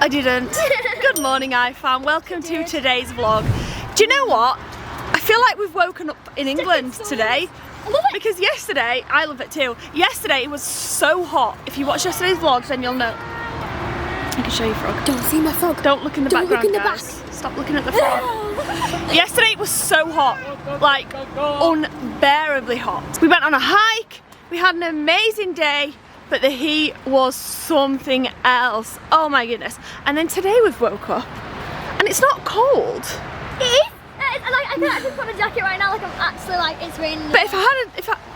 I didn't. Good morning, iFam. Welcome to today's vlog. Do you know what? I feel like we've woken up in England today. I love it. Because yesterday, I love it too. Yesterday it was so hot. If you watch yesterday's vlogs, then you'll know. I can show you frog. Don't see my frog. Don't look in the background, look in the guys. Stop looking at the frog. Yesterday it was so hot, like unbearably hot. We went on a hike. We had an amazing day. But the heat was something else. Oh my goodness. And then today we've woke up and it's not cold. It is. I can actually put a jacket right now, like I'm actually like it's raining. But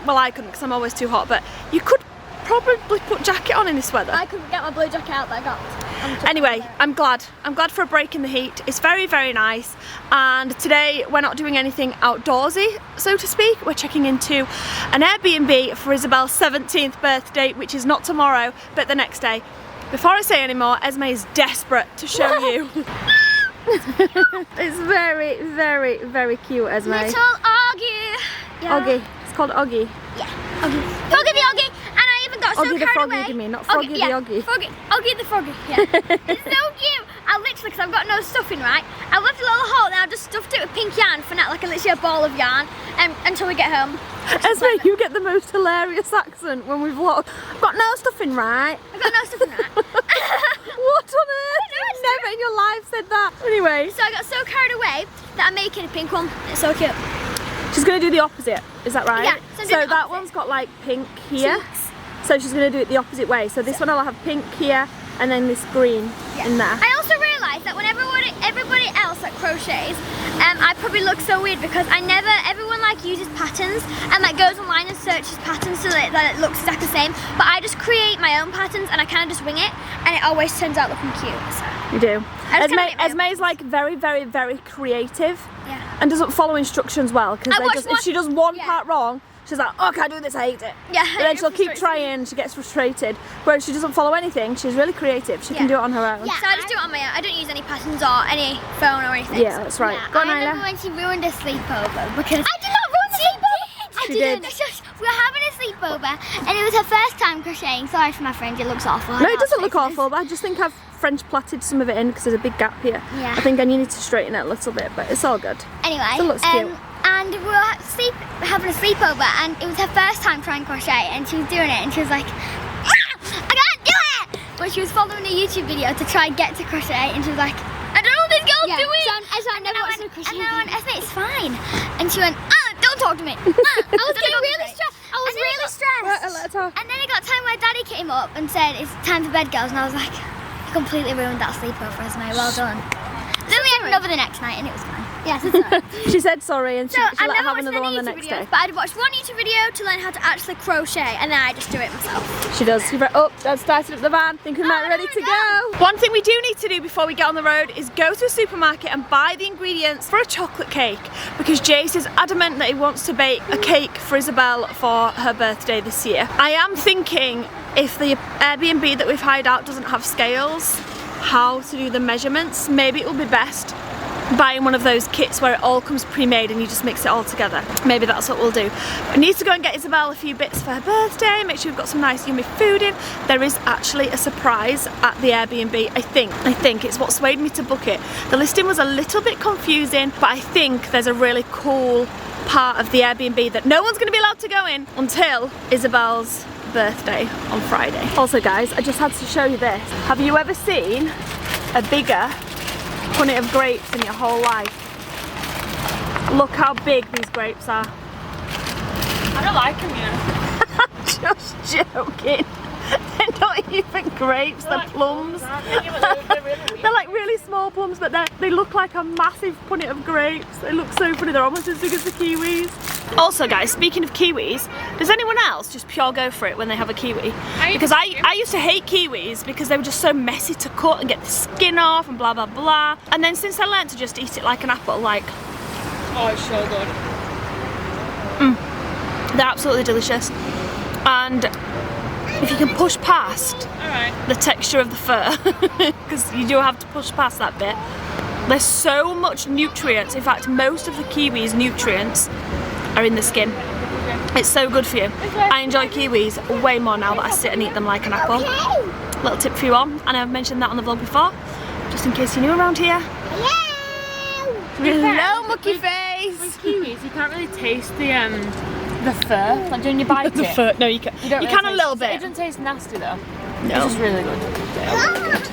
well, I couldn't because I'm always too hot, but you could probably put a jacket on in this weather. I couldn't get my blue jacket out that I got. Anyway, I'm glad for a break in the heat. It's very, very nice. And today we're not doing anything outdoorsy, so to speak. We're checking into an Airbnb for Isabelle's 17th birthday, which is not tomorrow, but the next day. Before I say any more, Esme is desperate to show you. It's very, very, very cute, Esme. Little Augie. Yeah. Augie. It's called Augie. Yeah. Augie. Froggy the Augie. And I even got so Augie the carried Froggy, away. you mean, not Froggy the Augie. Augie the Froggy, yeah. It's so cute. I literally, because I've got no stuffing, right? I left a little hole and I just stuffed it with pink yarn for now, like literally a ball of yarn until we get home. Esme, you get the most hilarious accent when we vlog. I've got no stuffing, right? I've got no stuffing, right? What on earth? You've never in your life said that. Anyway. So I got so carried away that I'm making a pink one. It's so cute. She's going to do the opposite, is that right? Yeah. So that one's got like pink here. Cheeks. So she's going to do it the opposite way. So this one will have pink here and then this green in there. I also realised that when everybody else that crochets, I probably look so weird because everyone like uses patterns and like goes online and searches patterns so that it looks exactly the same. But I just create my own patterns and I kind of just wing it and it always turns out looking cute. So. You do. Esme is like very, very, very creative. Yeah. And doesn't follow instructions well because if she does one part wrong, she's like, oh, I can't do this, I hate it. Yeah. But then she'll keep trying, she gets frustrated. Whereas she doesn't follow anything, she's really creative. She can do it on her own. Yeah, so I just do it on my own. I don't use any patterns or any phone or anything. Yeah, that's right. Yeah, Go on, I remember Isla. when she ruined a sleepover because I did not ruin the sleepover. She did. We were having a sleepover and it was her first time crocheting. Sorry for my friend, it looks awful. No, it doesn't look awful, but I just think I've French plaited some of it in because there's a big gap here. Yeah. I think I need to straighten it a little bit, but it's all good. Anyway, it looks cute. And we were having a sleepover and it was her first time trying crochet and she was doing it and she was like, I can't do it! But she was following a YouTube video to try and get to crochet and she was like, I don't know what this girl's doing! So I never watched her crochet. And then I went, Esme, it's fine. And she went, don't talk to me. I was getting really stressed. I was really stressed. And then it got time where Daddy came up and said, it's time for bed, girls. And I was like, you completely ruined that sleepover, Esme. Well done. Then we had another the next night and it was fine. Yes, it's alright. She said sorry and she let her have another one the next videos, day. But I'd watched one YouTube video to learn how to actually crochet and then I just do it myself. She does. Oh, Dad started up the van. Think we might be ready to go. One thing we do need to do before we get on the road is go to a supermarket and buy the ingredients for a chocolate cake because Jace is adamant that he wants to bake a cake for Isabelle for her birthday this year. I am thinking if the Airbnb that we've hired out doesn't have scales, how to do the measurements. Maybe it will be best buying one of those kits where it all comes pre-made and you just mix it all together. Maybe that's what we'll do. We need to go and get Isabelle a few bits for her birthday, make sure we've got some nice yummy food in. There is actually a surprise at the Airbnb, I think. It's what swayed me to book it. The listing was a little bit confusing, but I think there's a really cool part of the Airbnb that no one's going to be allowed to go in until Isabelle's birthday on Friday. Also guys, I just had to show you this. Have you ever seen a bigger punnet of grapes in your whole life? Look how big these grapes are. I don't like them yet. I'm just joking. They're not even grapes, they're plums. They're like really small plums, but they look like a massive punnet of grapes. They look so funny, they're almost as big as the kiwis. Also guys, speaking of kiwis, does anyone else just pure go for it when they have a kiwi? Because I used to hate kiwis because they were just so messy to cut and get the skin off and blah blah blah. And then since I learned to just eat it like an apple, like... Oh, it's so good. They're absolutely delicious. And if you can push past the texture of the fur, because you do have to push past that bit, there's so much nutrients. In fact, most of the kiwi's nutrients are in the skin. It's so good for you. I enjoy kiwis way more now that I sit and eat them like an apple. Little tip for you all. I know I've mentioned that on the vlog before, just in case you're new around here. Hello, mucky face. With kiwis, you can't really taste the fur. Like when you bite The it. fur. No, you can. You don't You really can a little taste it. bit. It doesn't taste nasty though. No. It's just really good.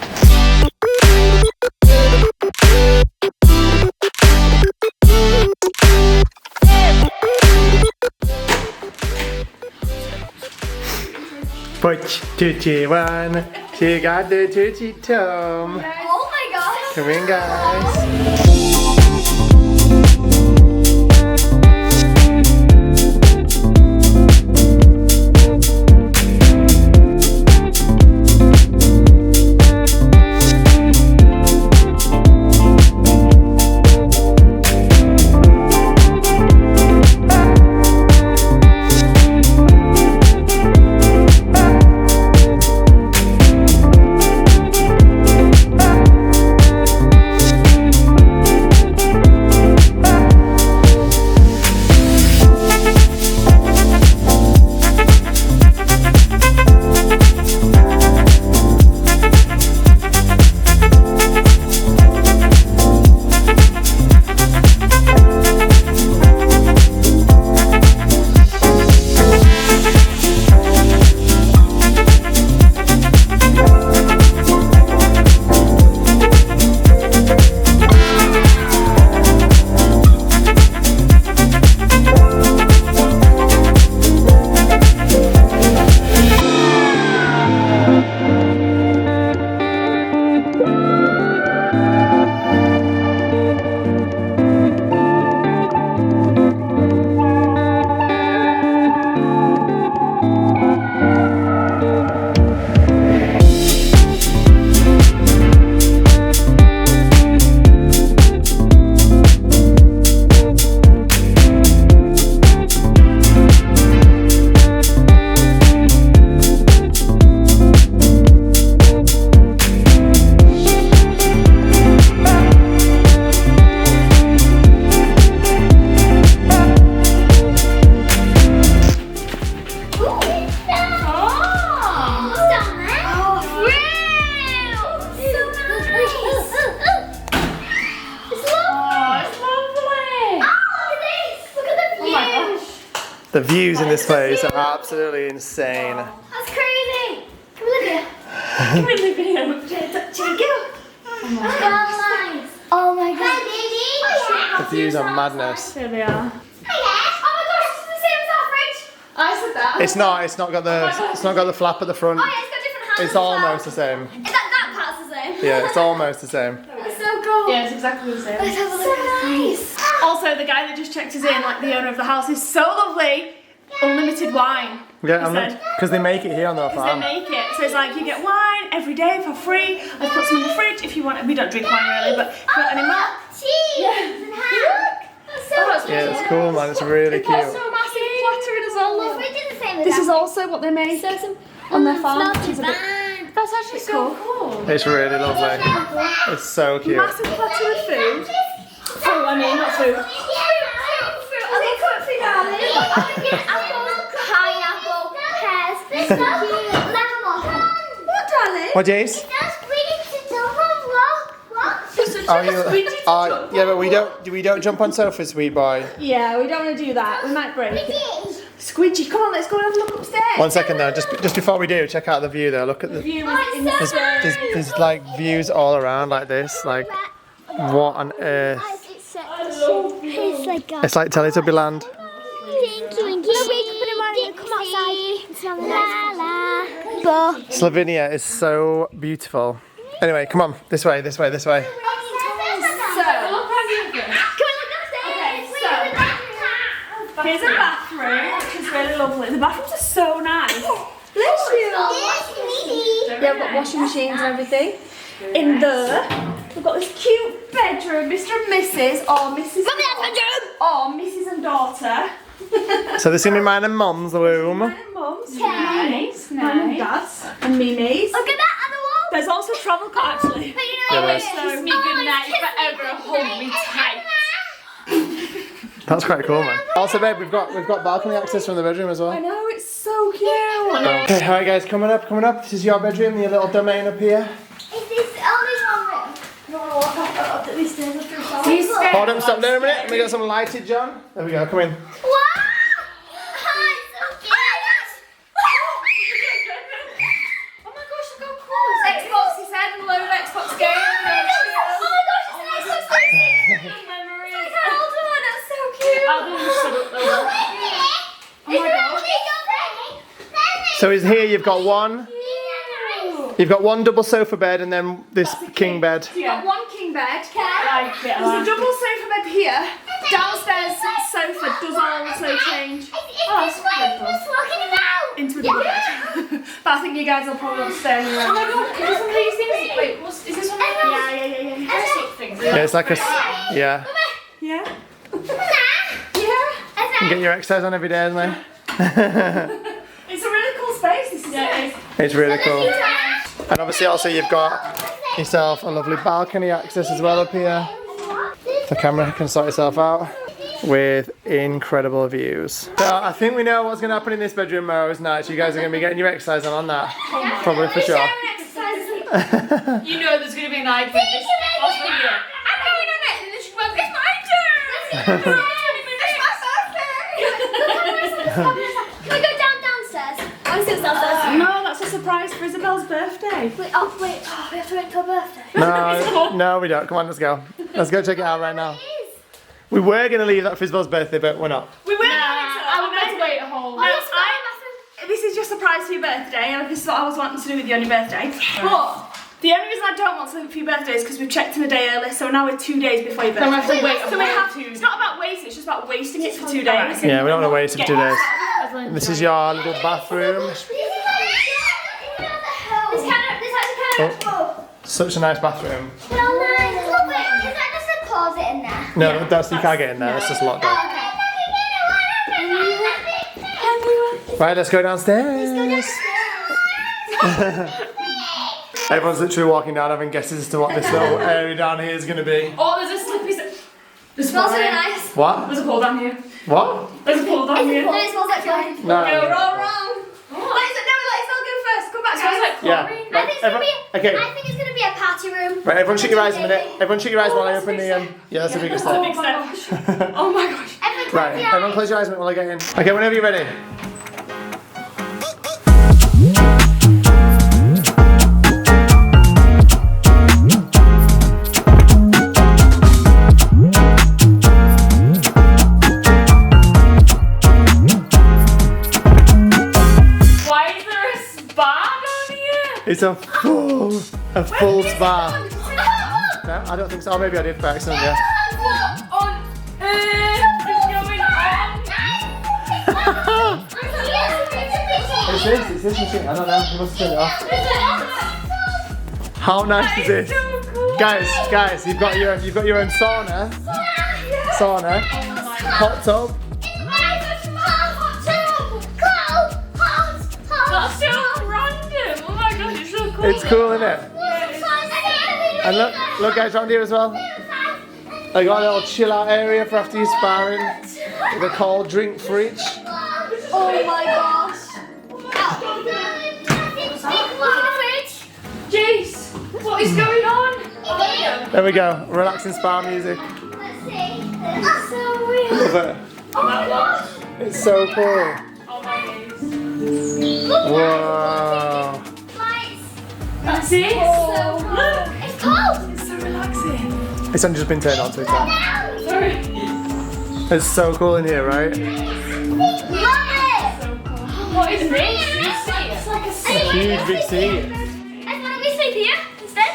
Put Tutti one. She got the Tutti Tom. Oh my gosh. Come in, guys. The views in this place are absolutely insane. That's crazy. Come look at it. Come in the video. Should we go? Oh my god. Hi, baby. The views are madness. Here they are. Hi, Dad. Oh my gosh, it's the same as our fridge. I said that. It's not got the flap at the front. Oh yeah, it's got different handles. It's almost the same. Is that part's the same? Yeah, it's almost the same. That's so cool. Yeah, it's exactly the same. Let's have a look. So nice. Also, the guy that just checked us in, like the owner of the house, is so lovely. Unlimited wine. Yeah, he said. because they make it here on their Because they farm. make it. So it's like you get wine every day for free. I've put some in the fridge if you want. We don't drink wine really, but if you want any more. Cheese and ham. That's so cute. Yeah, it's cool, man. It's really cute. So massive plattering as well. The Look. fridge is the same as This is that. also what they make on their farm. Smells Which is a bit bad. That's actually so cool. It's really lovely. It's so cute. massive platter of food. Oh, I mean, not food. Pineapple, pears, what, darling? What, Jace? Yeah, but we don't jump on sofas, sweet boy. Yeah, we don't want to do that. We might break it. Squidgy, come on, let's go and have a look upstairs. 1 second though, just before we do, check out the view though. Look at the View is there's like views all around like this. Like, what on earth? It's like Teletubby land. Slovenia is so beautiful. Anyway, come on, this way. Here's a bathroom, which is really lovely. The bathrooms are so nice. Bless you. Yeah, we've got washing machines and everything. In there, we've got this cute bedroom, Mr. and Mrs. or Mrs. and daughter. So this is gonna be mine and Mum's room. Mine and Mum's. Nice. Mine and Dad's. And Mimi's. Look at that on the wall. There's also a travel car actually. But you know Yeah, what? there's- Me good night forever, hold me tight. That's quite cool, man. Also, babe, we've got balcony access from the bedroom as I well. know, it's so cute. Okay, alright guys, coming up. This is your bedroom, your little domain up here. Is this only one room? You want to walk up these stairs up to the top? Hold up, stop there a minute. Let me get some lighted, John. There we go, come in. Wow! Hi, so cute! Oh my gosh, look how cool. Xbox, he said, and a load of Xbox games. Oh my gosh, it's an Xbox 360! Memories. It's an older one, that's so cute! I'll do this shut up though. Oh my gosh. So is here you've got one double sofa bed and then this king bed. You've got one king bed. Like it, There's a double sofa bed here. Downstairs sofa does also change into a double bed. But I think you guys will probably stay in your room. Oh my god, is some of these things? Wait, is this one? Yeah. Dress up things. Yeah, it's like a, yeah. Yeah? You can get your exercise on every day, isn't it? It's a really cool space. This is It's really cool. And obviously also you've got yourself a lovely balcony access as well up here. The camera can sort itself out with incredible views. So I think we know what's going to happen in this bedroom tomorrow's night. You guys are going to be getting your exercise on that. Probably for sure. You know there's going to be an eye for this. I'm going on it. And then she's like, it's my turn. Can we go downstairs? I want to sit downstairs. No, that's a surprise for Isabelle's birthday. Wait, we have to wait till birthday. No, we don't. Come on, let's go. Let's go check it out right now. We were going to leave that for Isabelle's birthday, but we're not. We were I would like to wait a whole. This is just a surprise for your birthday, and this is what I was wanting to do with you on your birthday. But the only reason I don't want something for your birthday is because we've checked in a day early, so now we're 2 days before your birthday. So we have to wait So we have to. It's not about waiting, it's just about wasting it for 2 days. Yeah, we don't want to wait for 2 days. This is your little bathroom. Such a nice bathroom. Is that just a closet in there? No, you can't get in there. That's just locked up. Right, let's go downstairs. Everyone's literally walking down having guesses as to what this little area down here is going to be. Oh, there's a slippy. It smells really nice. What? There's a pool down here. What? There's a pool down here. No, it smells like chlorine. No. We're all wrong. Let's all go first. Come back, Smells guys. like Yeah. chlorine. I think Okay. it's gonna be a party room. Right, everyone shut your eyes a minute. Everyone shut your eyes while I open the... Yeah, that's a big step. Big step. Oh my gosh. Right, everyone close your eyes a minute while I get in. Okay, whenever you're ready. Why is there a spa down here? It's a full spa. No, I don't think so. Or maybe I did by accident, yeah. What on earth is going on? It's this machine. I don't know. You must turn it off. How nice is this? Guys, you've got your own sauna. Hot tub. That's so random. Oh my gosh, it's so cool. It's cool, isn't it? And look guys, around here as well. I got a little chill out area for after your sparring. With a cold drink fridge. Oh my gosh. Jace, what is going on? There we go. Relaxing spa music. Let's see. That's so weird. Love it. Oh my gosh. It's so cool. Oh my days. Whoa. Lights. That's it. So cold. It's cold. It's so relaxing. It's only just been turned on to it. Sorry. It's so cool in here, right? Love it. What is this? It's like a Huge big seat. Why don't we sleep here instead?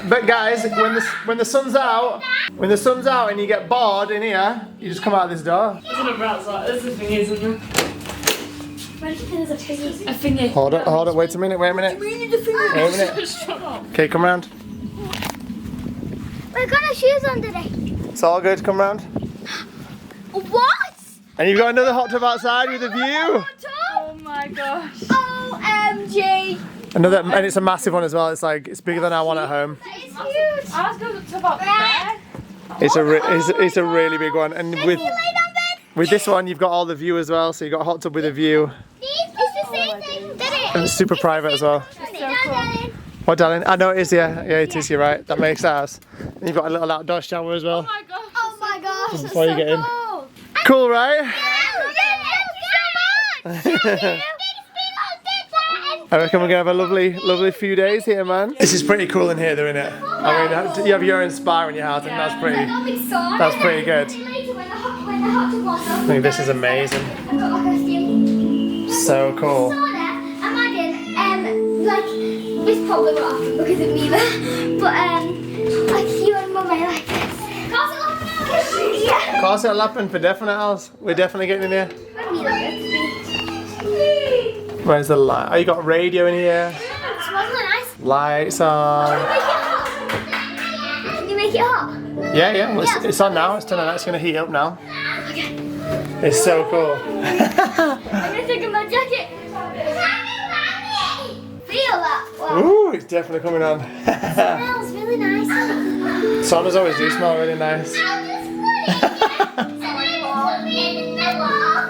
But guys, when the sun's out and you get bored in here, you just come out this door. There's an umbrella outside. There's a thingy, isn't there? Where do you think there's a thingy? A thingy. Hold it, wait a minute. Wait a minute. Shut up. Okay, come round. We've got our shoes on today. It's all good, come round. What? And you've got another hot tub outside with a view. Oh my gosh. OMG. Another, and it's a massive one as well. It's bigger than our one at home. That is huge. I was going to about there. It's a really big one, and with Can you lay down bed? With this one, you've got all the view as well. So you've got a hot tub with a view. It's the same thing. And it's super private as well. What, darling? I know it is, yeah. Yeah, it is, you're right. That makes sense. And you've got a little outdoor shower as well. Oh my gosh. Just before you get in. Cool, right? I reckon we're going to have a lovely few days here, man. This is pretty cool in here, though, isn't it? I mean, you have your own spa in your house, and that's pretty good. I think this is amazing. So cool. Imagine, like, this probably won't happen because of me, but like you and Mum are like this. Yeah. Of course it'll happen for definite, else. We're definitely getting in here. Where's the light? Oh, you got radio in here. It's really nice. Lights on. Can you make it hot? Yeah. Well, it's on now. It's turning out. It's going to heat up now. Okay. It's so cool. I'm gonna take off my jacket. Feel that? Wow. Ooh, it's definitely coming on. It smells really nice. Saunas always do smell really nice.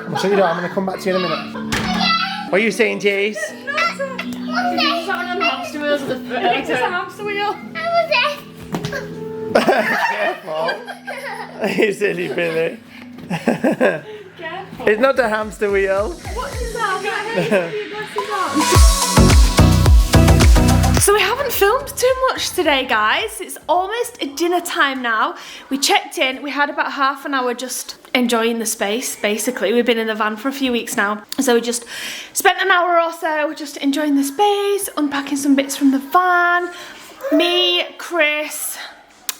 I'm sure you don't. I'm going to come back to you in a minute. What are you saying, Jace? Hamster wheels at the foot. It's a hamster wheel. Careful. You silly Billy. It's not a hamster wheel. What is that? So we haven't filmed too much today, guys. It's almost dinner time now. We checked in, we had about half an hour just enjoying the space, basically. We've been in the van for a few weeks now. So we just spent an hour or so just enjoying the space, unpacking some bits from the van. Me, Chris,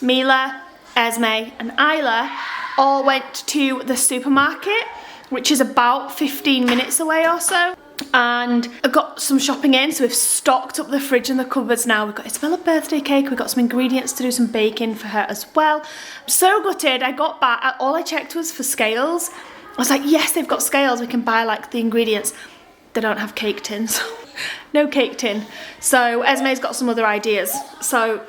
Mila, Esme and Isla all went to the supermarket, which is about 15 minutes away or so. And I got some shopping in, so we've stocked up the fridge and the cupboards now. We've got Isabelle's birthday cake, we've got some ingredients to do some baking for her as well. I'm so gutted. I got back, all I checked was for scales. I was like, yes, they've got scales, we can buy like the ingredients. They don't have cake tins. No cake tin. So Esme's got some other ideas. So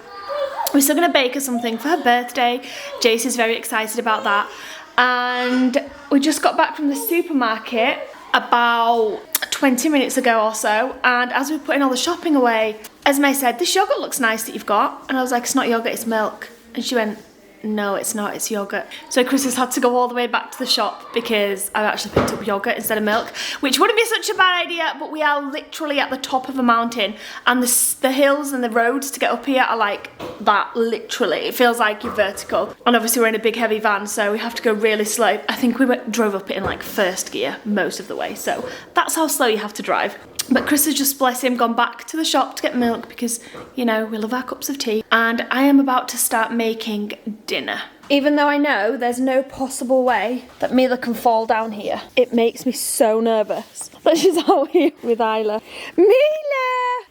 we're still gonna bake her something for her birthday. Jace is very excited about that. And we just got back from the supermarket about 20 minutes ago or so, and as we were putting all the shopping away, Esme said, this yogurt looks nice that you've got, and I was like, it's not yogurt, it's milk. And she went, no, it's not, it's yogurt. So Chris has had to go all the way back to the shop because I've actually picked up yogurt instead of milk, which wouldn't be such a bad idea, but we are literally at the top of a mountain, and the hills and the roads to get up here are like that, literally. It feels like you're vertical. And obviously we're in a big heavy van, so we have to go really slow. I think we drove up it in like first gear most of the way, so that's how slow you have to drive. But Chris has just, bless him, gone back to the shop to get milk because, you know, we love our cups of tea. And I am about to start making dinner. Even though I know there's no possible way that Mila can fall down here, it makes me so nervous that she's out here with Isla. Mila!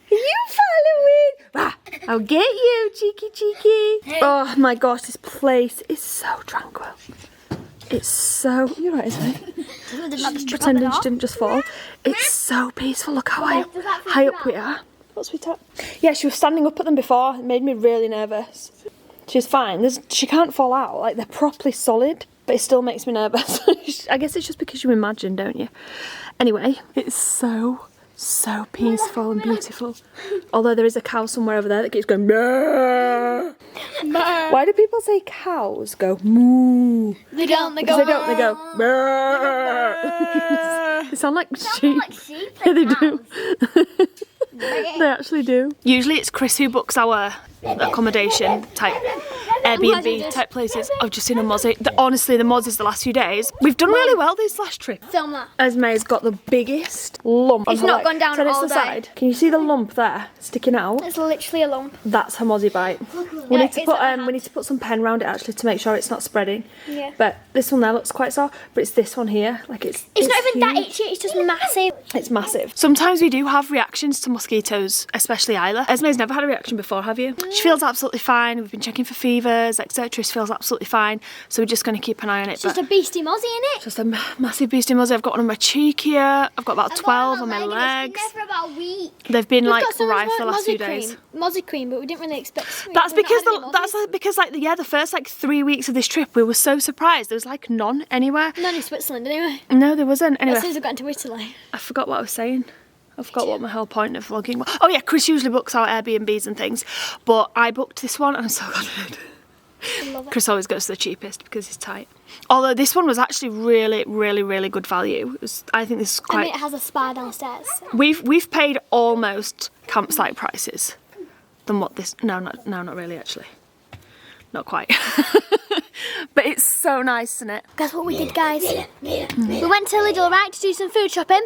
Are you following? Ah, I'll get you, cheeky. Oh my gosh, this place is so tranquil. It's so... You're right, isn't it? Pretending she didn't just fall. It's so peaceful. Look how high up we are. What's we tap? Yeah, she was standing up at them before. It made me really nervous. She's fine. She can't fall out. Like, they're properly solid, but it still makes me nervous. I guess it's just because you imagine, don't you? Anyway, it's so peaceful and beautiful. Although there is a cow somewhere over there that keeps going moo. Why do people say cows go moo? They don't, they go. They don't, they go moo. They sound like sheep. Yeah, they do. They actually do. Usually it's Chris who books our accommodation type Airbnb type places. I've just seen a mozzie. Honestly, the mozzies the last few days. We've done really well this last trip. Film that. Esme's got the biggest lump. It's not gone down all day. Side. Can you see the lump there sticking out? It's literally a lump. That's her mozzie bite. We need to put some pen around it actually to make sure it's not spreading. Yeah. But this one there looks quite sore, but it's this one here. Like it's not even huge. that itchy. It's just massive. It's massive. Sometimes we do have reactions to mosquitoes, especially Isla. Esme's never had a reaction before, have you? She feels absolutely fine. We've been checking for fever shivers, etc. It feels absolutely fine. So we're just going to keep an eye on it. It's just a beastie mozzie, innit? Just a massive beastie mozzie. I've got one on my cheek here. I've got about 12 on my legs. It's been there for about a week. They've been like got so much rife the last few days. Mozzie cream, but we didn't really expect. That's because the first like 3 weeks of this trip we were so surprised. There was like none anywhere. None in Switzerland, anyway. No, there wasn't. Anyway, As soon as I got into Italy. I forgot what I was saying. I forgot what my whole point of vlogging was. Oh yeah, Chris usually books out Airbnbs and things, but I booked this one and I'm so glad I did. Chris always goes to the cheapest because he's tight. Although this one was actually really, really, really good value. I think this is quite. And it has a spa downstairs. We've paid almost campsite prices than what this. No, not really actually. Not quite. But it's so nice, isn't it? Guess what we did, guys? We went to Lidl, right, to do some food shopping.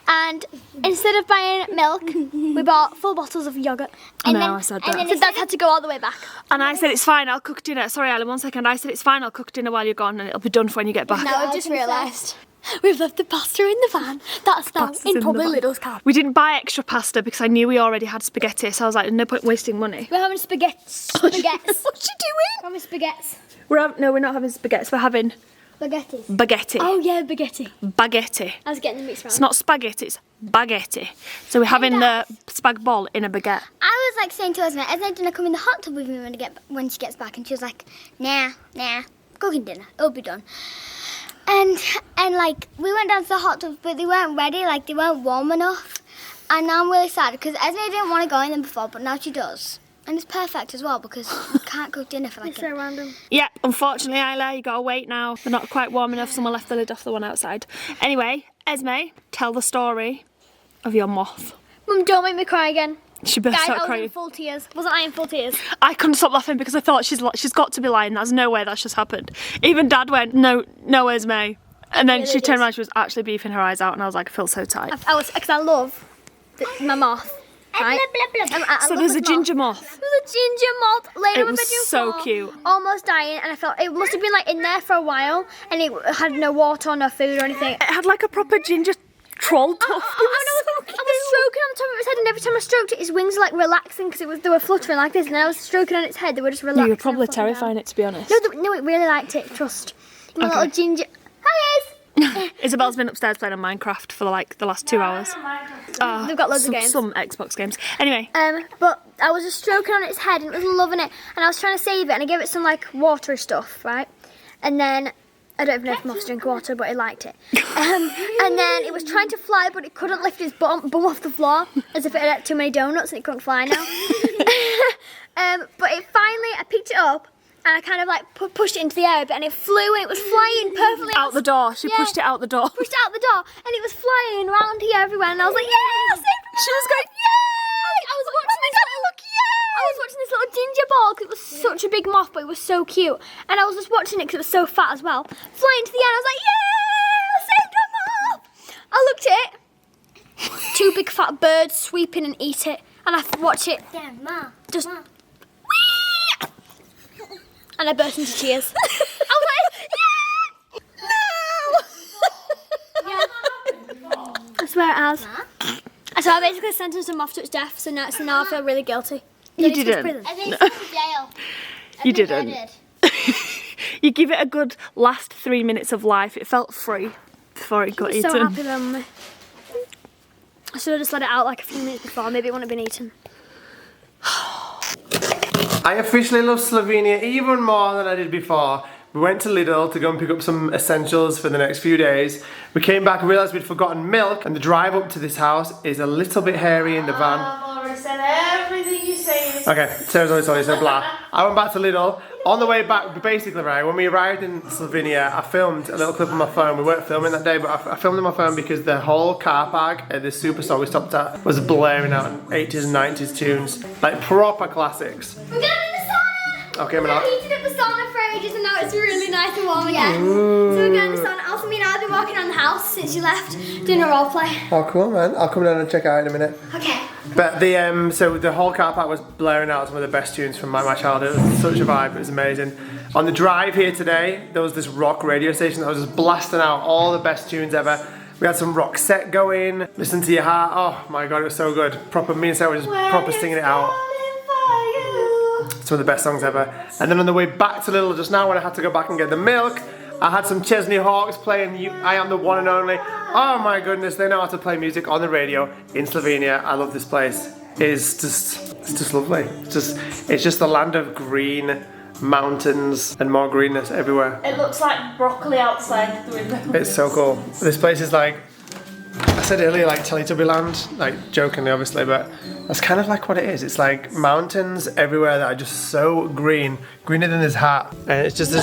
And instead of buying milk, we bought full bottles of yogurt. And I said that. And then Dad had to go all the way back. And I said, it's fine, I'll cook dinner. Sorry, Alan, 1 second. I said, it's fine, I'll cook dinner while you're gone and it'll be done for when you get back. Now I've just realised we've left the pasta in the van. That's now in probably Lidl's car. We didn't buy extra pasta because I knew we already had spaghetti, so I was like, no point wasting money. We're having spaghetti. What's she doing? We're having spaghetti. No, we're not having spaghetti, we're having Spaghetti. baguette. Oh yeah, baguette. Baguette. I was getting the mix wrong. It's not spaghetti, it's baguette. So we're having the spag bol in a baguette. I was like saying to Esme, didn't come in the hot tub with me when she gets back, and she was like, nah, cooking dinner, it'll be done. And like we went down to the hot tub, but they weren't ready, like they weren't warm enough. And now I'm really sad because Esme didn't want to go in them before, but now she does. And it's perfect as well because you can't cook dinner for like It's so random. Yeah, unfortunately, Isla, you gotta wait now. They're not quite warm enough, someone left the lid off the one outside. Anyway, Esme, tell the story of your moth. Mum, don't make me cry again. She burst Guys, out I was crying. in full tears. Wasn't I in full tears? I couldn't stop laughing because I thought she's got to be lying. There's no way that's just happened. Even Dad went, no, Esme. And then really she turned did. around, she was actually beefing her eyes out, and I was like, I feel so tight. Because I love my moth. Right? I So love there's this a ginger moth. There was a ginger moth laid It on my was bedroom so floor, cute. almost dying, and I felt it must have been like in there for a while, and it had no water or no food or anything. It had like a proper ginger troll tuft. I was stroking on the top of its head, and every time I stroked it, its wings were like relaxing because they were fluttering like this, and I was stroking on its head. They were just relaxing. You were probably and fluttering terrifying it, to be honest. down. No, it really liked it. Trust. My little ginger. Hi, Iz. Isabelle's been upstairs playing on Minecraft for like the last 2 hours. They've got loads of games. Some Xbox games. Anyway, But I was just stroking on its head and it was loving it, and I was trying to save it, and I gave it some like watery stuff, right? And then I don't even know if moths drink water, but it liked it. And then it was trying to fly, but it couldn't lift its bum off the floor, as if it had too many donuts and it couldn't fly now. But it finally, I picked it up. And I kind of like pushed it into the air a bit, and it flew, and it was flying perfectly out the door. She Yeah. pushed it out the door. Pushed it out the door, and it was flying around here everywhere, and I was like, yeah, I saved my She was life. going, yay! I was watching this little ginger ball because it was such a big moth, but it was so cute. And I was just watching it because it was so fat as well. Flying to the air, I was like, yeah, I saved a moth. I looked at it. 2 big fat birds sweep in and eat it. And I watch it just... And I burst into tears. I was like, yeah! No! I swear it has. So I basically sentenced him off to its death, so now I feel really guilty. You didn't. I think it's jail. You didn't. You give it a good last 3 minutes of life. It felt free before it got I'm eaten. so happy then. I should have just let it out like a few minutes before, maybe it wouldn't have been eaten. I officially love Slovenia even more than I did before. We went to Lidl to go and pick up some essentials for the next few days. We came back and realised we'd forgotten milk, and the drive up to this house is a little bit hairy in the van. I've already said everything you say. Okay, Sarah's always sorry, so blah. I went back to Lidl. On the way back, basically, right, when we arrived in Slovenia, I filmed a little clip on my phone. We weren't filming that day, but I filmed on my phone because the whole car park at this superstore we stopped at was blaring out 80s and 90s tunes. Like proper classics. We're going to the sauna! Okay, I'm out. I heated up the sauna for ages and now it's really nice and warm again. So we're going to the sauna. Also, me and I've been walking around the house since you left, doing a role play. Oh, cool, man. I'll come down and check it out in a minute. Okay. But the so the whole car park was blaring out some of the best tunes from my childhood. It was such a vibe. It was amazing. On the drive here today, there was this rock radio station that was just blasting out all the best tunes ever. We had some rock set going. Listen to Your Heart. Oh my god, it was so good. Proper, me and Sarah were just proper singing it out. some of the best songs ever. And then on the way back to Lidl just now when I had to go back and get the milk, I had some Chesney Hawks playing I Am the One and Only. Oh my goodness, they know how to play music on the radio in Slovenia. I love this place. It's just lovely. It's just the land of green mountains and more greenness everywhere. It looks like broccoli outside the window. It's so cool. This place is like, I said earlier, like Teletubby land, like jokingly obviously, but that's kind of like what it is. It's like mountains everywhere that are just so green, greener than this hat. And it's just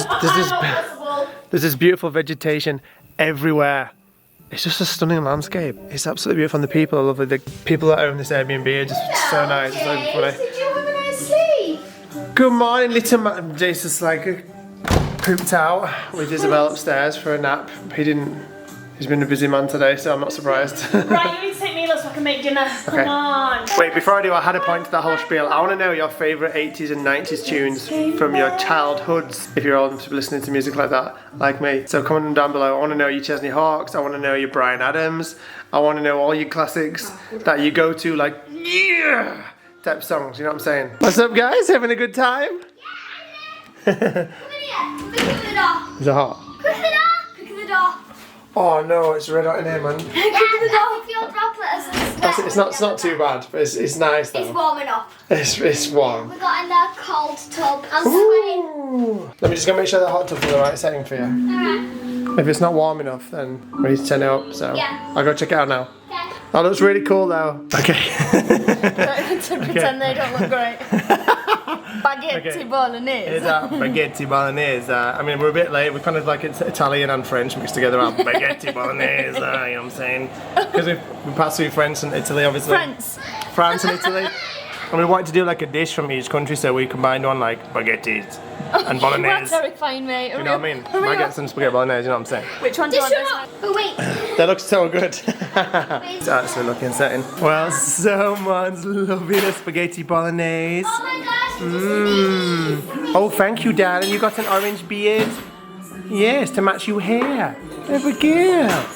there's this beautiful vegetation everywhere. It's just a stunning landscape. It's absolutely beautiful and the people are lovely. The people that own this Airbnb are just so nice. It's so funny. Did you have a nice sleep? Good morning, little man. Jason's like pooped out with Isabelle upstairs for a nap. He's been a busy man today, so I'm not surprised. Right, you need to take Milo so I can make dinner. Okay. Come on. Wait, before I do, I had a point to that whole spiel. I want to know your favourite 80s and 90s tunes from your childhoods, if you're old enough to be listening to music like that, like me. So comment down below. I want to know your Chesney Hawks, I want to know your Bryan Adams, I want to know all your classics that you go to, like, yeah, type songs, you know what I'm saying? What's up, guys? Having a good time? Come here. Look at the door. Is it hot? Look at the door. Look at the door. Oh no, it's red hot in here, man. Yeah, I feel droplets of sweat. It's not too bad, but it's nice though. It's warming up. It's warm. We got in the cold tub. I'm sweating. Ooh. Let me just go make sure the hot tub's in the right setting for you. Alright. If it's not warm enough, then we need to turn it up. So Yeah. I'll go check it out now. Okay. That looks really cool though. Okay. Don't even pretend they don't look great. Spaghetti bolognese. It's spaghetti bolognese. I mean, we're a bit late. We're kind of like it's Italian and French mixed together. Spaghetti bolognese. You know what I'm saying? Because we passed through France and Italy, obviously. France and Italy. And we wanted to do like a dish from each country, so we combined one like spaghettis and bolognese. That's terrifying, mate. You know what I mean? Baguettes and spaghetti bolognese, you know what I'm saying? Which one do you want this one? Oh wait. That looks so good. It's actually looking setting. Well, someone's loving a spaghetti bolognese. Oh my gosh. Oh, thank you, darling. You got an orange beard? Yes, to match your hair. Have a girl.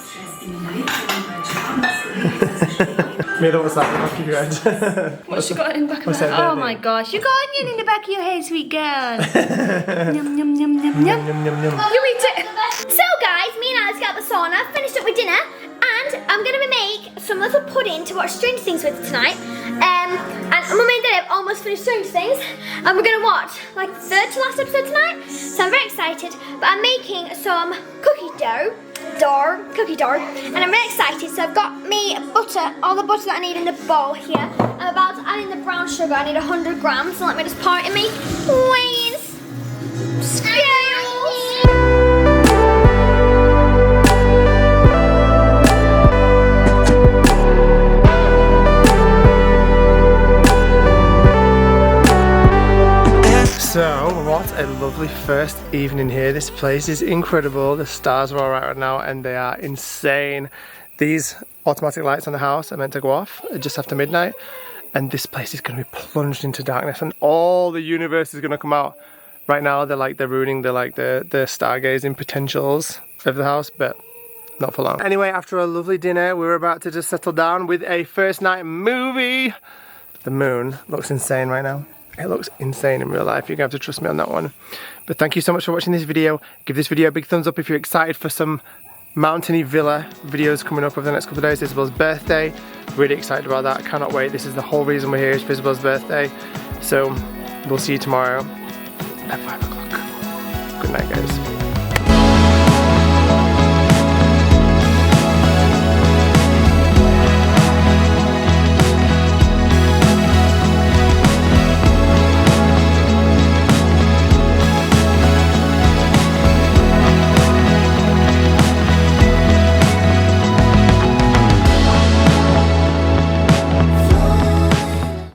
Mira, what's that in the back of your head? What's she got in the back of her head? Oh my gosh, you got onion in the back of your head, sweet girl. Yum, yum, yum, yum, yum. Yum, yum, yum. You eat it. So guys, me and Alex got the sauna, finished up with dinner, and I'm gonna make some little pudding to watch Stranger Things with tonight. And Mummy and Daddy have almost finished Stranger Things, and we're gonna watch like the third to last episode tonight. So I'm very excited. But I'm making some cookie dough, and I'm really excited. So I've got me butter, all the butter that I need in the bowl here. I'm about to add in the brown sugar. I need 100 grams. So let me just pour it in me weighing scales. So, what a lovely first evening here. This place is incredible. The stars are all right now and they are insane. These automatic lights on the house are meant to go off just after midnight, and this place is going to be plunged into darkness and all the universe is going to come out. Right now they're ruining the stargazing potentials of the house, but not for long. Anyway, after a lovely dinner, we're about to just settle down with a first night movie. The moon looks insane right now. It looks insane in real life. You're going to have to trust me on that one. But thank you so much for watching this video. Give this video a big thumbs up if you're excited for some mountainy villa videos coming up over the next couple of days. Isabelle's birthday. Really excited about that. Cannot wait. This is the whole reason we're here, is for Isabelle's birthday. So we'll see you tomorrow at 5 o'clock. Good night, guys.